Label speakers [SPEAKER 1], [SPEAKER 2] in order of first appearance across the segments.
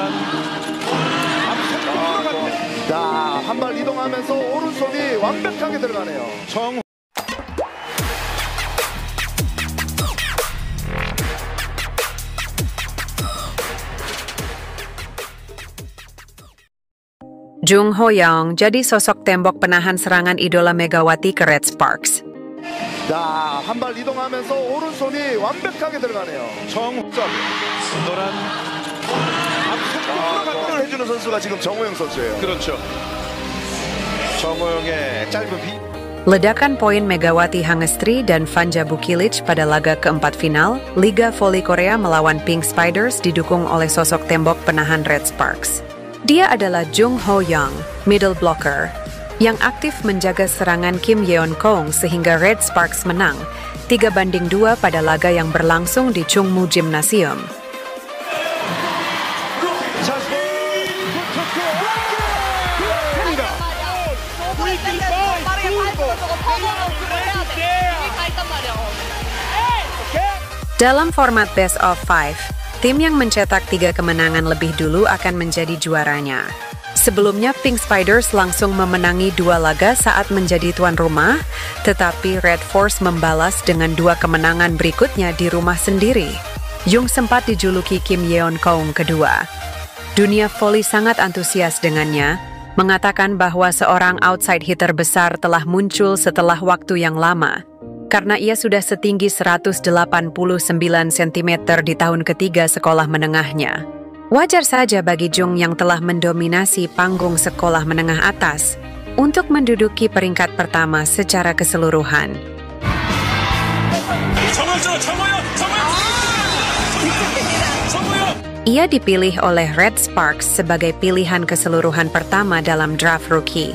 [SPEAKER 1] 순돌한
[SPEAKER 2] 자, 한 발 이동하면서 오른손이 완벽하게 들어가네요.
[SPEAKER 1] 정
[SPEAKER 3] Jung Ho-young jadi sosok tembok penahan serangan idola Megawati ke Red Sparks.
[SPEAKER 2] 자, 한 발 이동하면서 오른손이 완벽하게 들어가네요.
[SPEAKER 1] 정점 순돌한
[SPEAKER 2] 골을 해주는 선수가 지금 정호영 선수예요.
[SPEAKER 1] 그렇죠. 정호영의 짧은 비
[SPEAKER 3] Ledakan poin Megawati Hangestri dan Vanja Bukilic pada laga keempat final Liga Voli Korea melawan Pink Spiders didukung oleh sosok tembok penahan Red Sparks. Dia adalah Jung Ho-young, middle blocker, yang aktif menjaga serangan Kim Yeon-kong sehingga Red Sparks menang 3-2 pada laga yang berlangsung di Chungmu Gymnasium. Dalam format best of 5, tim yang mencetak 3 kemenangan lebih dulu akan menjadi juaranya. Sebelumnya Pink Spiders langsung memenangi 2 laga saat menjadi tuan rumah, tetapi Red Force membalas dengan 2 kemenangan berikutnya di rumah sendiri. Jung sempat dijuluki Kim Yeon-kong kedua. Dunia voli sangat antusias dengannya, mengatakan bahwa seorang outside hitter besar telah muncul setelah waktu yang lama. Karena ia sudah setinggi 189 cm di tahun ketiga sekolah menengahnya. Wajar saja bagi Jung yang telah mendominasi panggung sekolah menengah atas untuk menduduki peringkat pertama secara keseluruhan. Ia dipilih oleh Red Sparks sebagai pilihan keseluruhan pertama dalam draft rookie.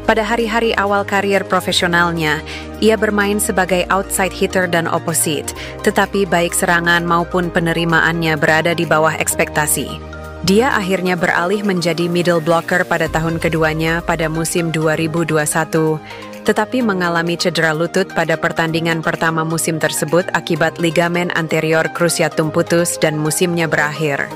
[SPEAKER 3] Pada hari-hari awal karier profesionalnya, ia bermain sebagai outside hitter dan opposite, tetapi baik serangan maupun penerimaannya berada di bawah ekspektasi. Dia akhirnya beralih menjadi middle blocker pada tahun keduanya pada musim 2021, tetapi mengalami cedera lutut pada pertandingan pertama musim tersebut akibat ligamen anterior cruciatum putus dan musimnya berakhir.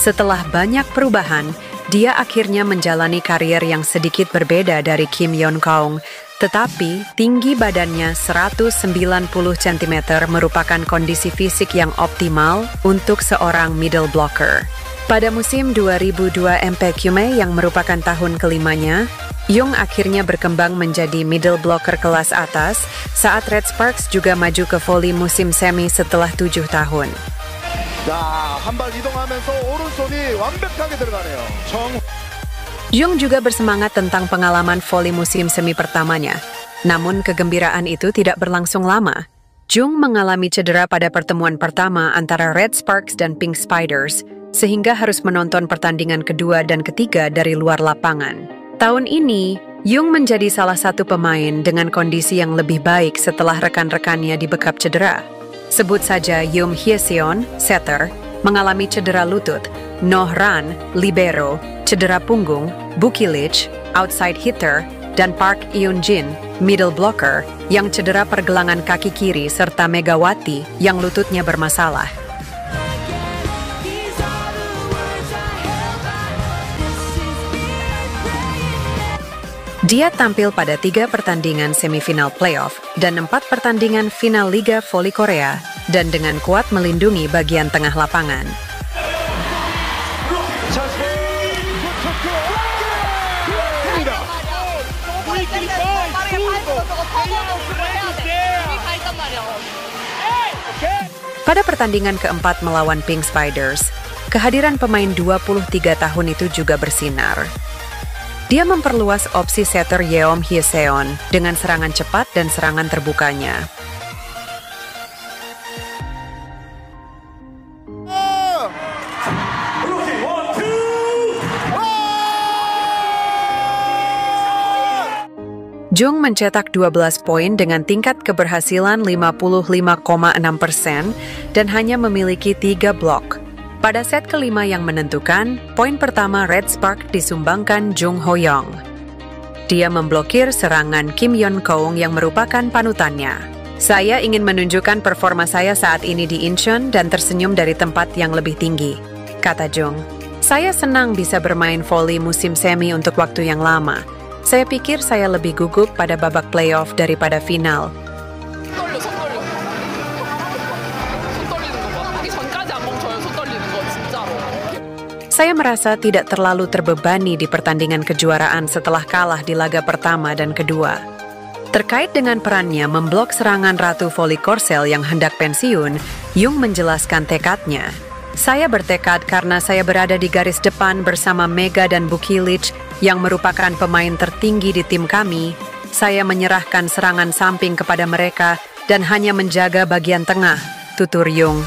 [SPEAKER 3] Setelah banyak perubahan, dia akhirnya menjalani karier yang sedikit berbeda dari Kim Yeon-kong, tetapi tinggi badannya 190 cm merupakan kondisi fisik yang optimal untuk seorang middle blocker. Pada musim 2002 MPQME yang merupakan tahun kelimanya, Jung akhirnya berkembang menjadi middle blocker kelas atas saat Red Sparks juga maju ke voli musim semi setelah 7 tahun.
[SPEAKER 2] 자, 한 발 이동하면서 오른손이 완벽하게 들어가네요.
[SPEAKER 3] Jung juga bersemangat tentang pengalaman voli musim semi pertamanya. Namun kegembiraan itu tidak berlangsung lama. Jung mengalami cedera pada pertemuan pertama antara Red Sparks dan Pink Spiders, sehingga harus menonton pertandingan kedua dan ketiga dari luar lapangan. Tahun ini, Jung menjadi salah satu pemain dengan kondisi yang lebih baik setelah rekan-rekannya dibekap cedera. Sebut saja Yoon Hye-seon, setter, mengalami cedera lutut, Noh Ran, libero, cedera punggung, Bukilic, outside hitter, dan Park Eun-jin, middle blocker, yang cedera pergelangan kaki kiri serta Megawati yang lututnya bermasalah. Dia tampil pada 3 pertandingan semifinal playoff dan 4 pertandingan final Liga Voli Korea dan dengan kuat melindungi bagian tengah lapangan. Pada pertandingan keempat melawan Pink Spiders, kehadiran pemain 23 tahun itu juga bersinar. Dia memperluas opsi setter Yeon Hye-seon dengan serangan cepat dan serangan terbukanya. Jung mencetak 12 poin dengan tingkat keberhasilan 55,6% dan hanya memiliki 3 blok. Pada set kelima yang menentukan, poin pertama Red Spark disumbangkan Jung Ho-young. Dia memblokir serangan Kim Yeon-keung yang merupakan panutannya. Saya ingin menunjukkan performa saya saat ini di Incheon dan tersenyum dari tempat yang lebih tinggi, kata Jung. Saya senang bisa bermain voli musim semi untuk waktu yang lama. Saya pikir saya lebih gugup pada babak playoff daripada final. Saya merasa tidak terlalu terbebani di pertandingan kejuaraan setelah kalah di laga pertama dan kedua. Terkait dengan perannya memblok serangan Ratu Voli Korsel yang hendak pensiun, Jung menjelaskan tekadnya. Saya bertekad karena saya berada di garis depan bersama Mega dan Bukilic yang merupakan pemain tertinggi di tim kami. Saya menyerahkan serangan samping kepada mereka dan hanya menjaga bagian tengah, tutur Jung.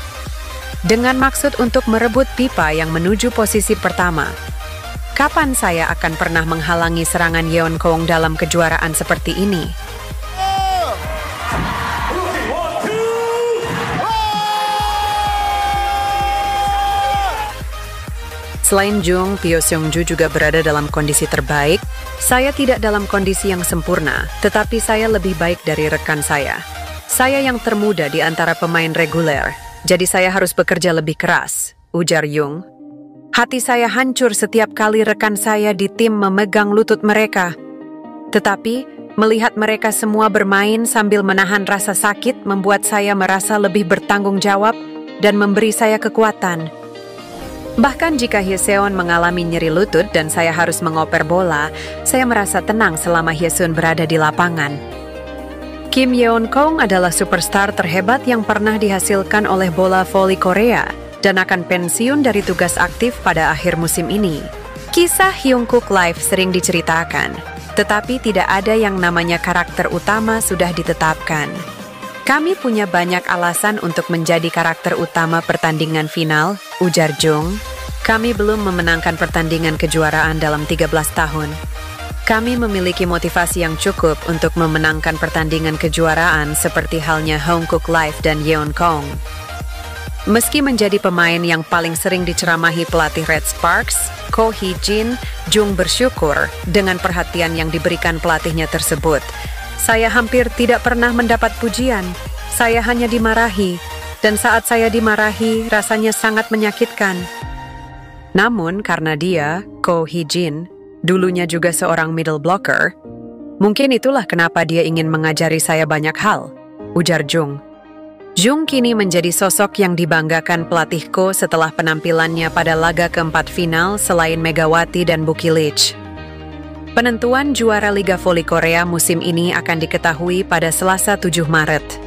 [SPEAKER 3] Dengan maksud untuk merebut pipa yang menuju posisi pertama. Kapan saya akan pernah menghalangi serangan Yeon-keung dalam kejuaraan seperti ini? Selain Jung, Pyo Seung-ju juga berada dalam kondisi terbaik. Saya tidak dalam kondisi yang sempurna, tetapi saya lebih baik dari rekan saya. Saya yang termuda di antara pemain reguler. Jadi saya harus bekerja lebih keras, ujar Jung. Hati saya hancur setiap kali rekan saya di tim memegang lutut mereka. Tetapi, melihat mereka semua bermain sambil menahan rasa sakit membuat saya merasa lebih bertanggung jawab dan memberi saya kekuatan. Bahkan jika Hyeseon mengalami nyeri lutut dan saya harus mengoper bola, saya merasa tenang selama Hyeseon berada di lapangan. Kim Yeon-keung adalah superstar terhebat yang pernah dihasilkan oleh bola voli Korea dan akan pensiun dari tugas aktif pada akhir musim ini. Kisah Hyunkuk Live sering diceritakan, tetapi tidak ada yang namanya karakter utama sudah ditetapkan. Kami punya banyak alasan untuk menjadi karakter utama pertandingan final, ujar Jung. Kami belum memenangkan pertandingan kejuaraan dalam 13 tahun. Kami memiliki motivasi yang cukup untuk memenangkan pertandingan kejuaraan seperti halnya Hyunkuk Live dan Yeon-keung. Meski menjadi pemain yang paling sering diceramahi pelatih Red Sparks, Ko Hee-jin, Jung bersyukur dengan perhatian yang diberikan pelatihnya tersebut. Saya hampir tidak pernah mendapat pujian. Saya hanya dimarahi, dan saat saya dimarahi rasanya sangat menyakitkan. Namun karena dia, Ko Hee-jin, dulunya juga seorang middle blocker, mungkin itulah kenapa dia ingin mengajari saya banyak hal, ujar Jung. Jung kini menjadi sosok yang dibanggakan pelatih Ko setelah penampilannya pada laga keempat final selain Megawati dan Bukilic. Penentuan juara Liga Voli Korea musim ini akan diketahui pada Selasa 7 Maret.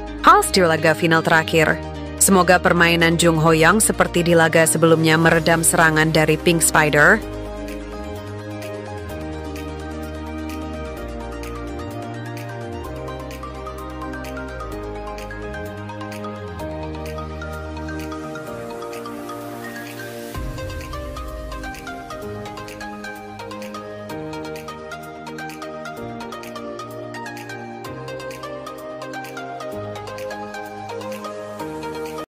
[SPEAKER 3] Di laga final terakhir. Semoga permainan Jung Ho Young seperti di laga sebelumnya meredam serangan dari Pink Spider.